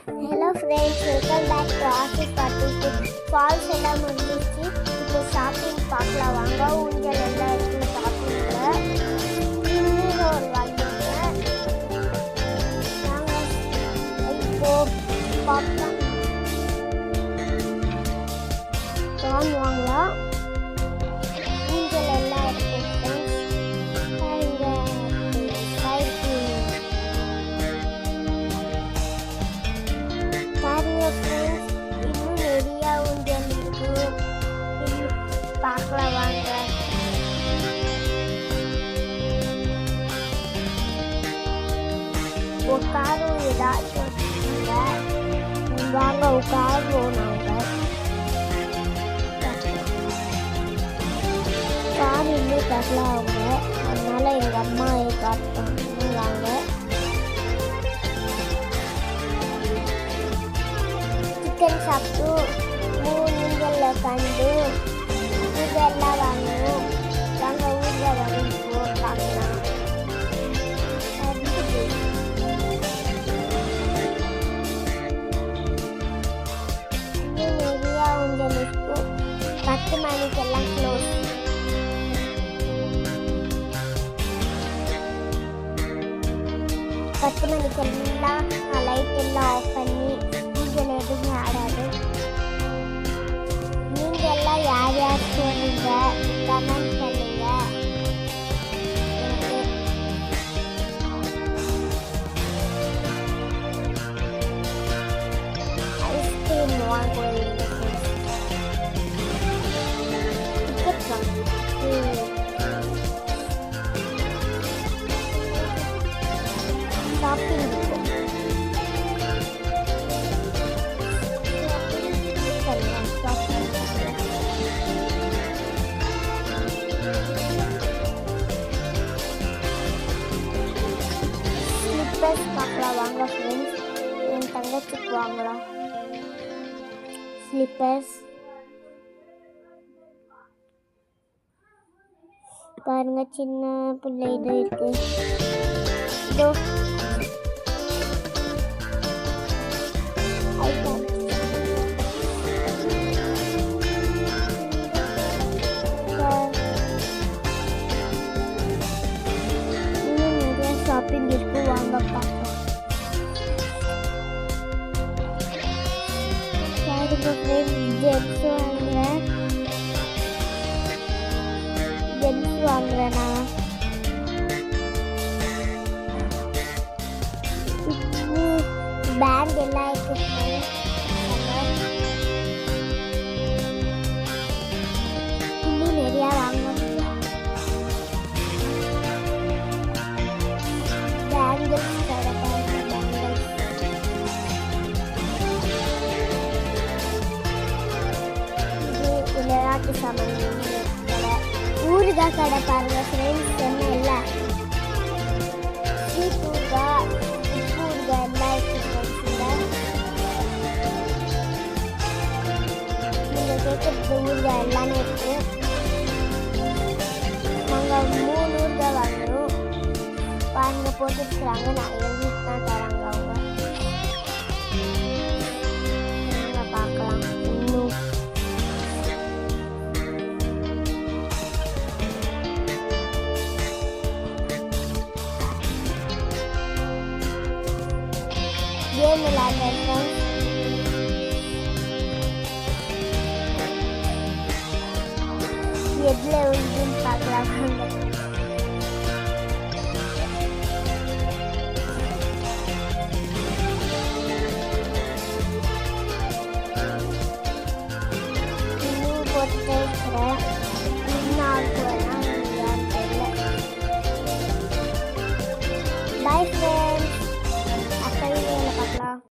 Hello friends, welcome back to Office Party. Falls எல்லாம் முடிஞ்சிச்சு. இப்போ ஷாப்பிங் பார்க்கலாம் வாங்க. ஊஞ்சல் எல்லாம் இருக்கு ஷாப்பிங்ல. இன்னும் ஒரு வாங்கிட்டேன். நாங்கள் இப்போ பார்க்கலாம். வாங்கலாம். ஊஞ்சல் எல்லாம் இருக்கு. இன்னும் நிறையா ஊஞ்சல் இருக்கு. பார்க்கலாம் வாங்க. உட்காரும் ஏதாச்சும் வாங்க உட்காருவோம். நாங்கள் கார் இன்னும் தரல அவங்க, அதனால எங்கள் அம்மா காட்டுவாங்க. வாங்க சிக்கன் சாப்பிட்டு ஊஞ்சலில் கண்டு இதெல்லாம் வாங்கணும். நாங்கள் ஊரில் வரைக்கும் பார்க்கலாம். இன்னும் நிறையா ஊஞ்சல் இருக்கும். 10 மணிக்கெல்லாம் க்ளோஸ். பத்து மணிக்கெல்லாம் லைட் எல்லாம் ஆஃப் பண்ணி ஊஞ்சல் எதுவுமே ஆடாது. நீங்க எல்லாம் யார் யார் சொல்லுங்க, கமெண்ட் பண்ணுங்க. ஐஸ்கிரீம் வாங்குவீங்க. டிக்கெட் வாங்க. ஷாப்பிங் இருக்கும். ஸ்லிப்பர்ஸ் பார்க்கலாம் வாங்க ஃப்ரெண்ட்ஸ். என் தங்கச்சிக்கு வாங்கலாம் ஸ்லிப்பர்ஸ். பாருங்க சின்ன பிள்ளை இது இருக்கு. இதோ ஷாப்பிங் இருக்கு வாங்க பார்க்கலாம். ஜென்ஸ் வாங்குறேன். ஜென்ஸ் வாங்குறேன்னா பேண்ட் எல்லாம் இருக்கு. இன்னும் நிறையா வாங்கணும். விளையாட்டு சாமான் கடை, ஊறுகாய் கடை பாருங்க ஃப்ரெண்ட்ஸ். என்ன இல்லை ஸ்வீட் ஊறுகாய், உப்பு ஊறுகாய் எல்லாம் இருக்கு ஃப்ரெண்ட்ஸில். நீங்கள் கேட்குறது ஊறுகாய் எல்லாமே இருக்கு. நாங்கள் 3 ஊறுகாய் வாங்கணும். பாருங்க போட்டுருக்குறாங்க. நான் எழுதிட்டு தான் தராங்க அவங்க. பார்க்கலாம். இன்னும் கேம் விளையாடுறேன். எதில் விழுதுன்னு பார்க்கலாம்.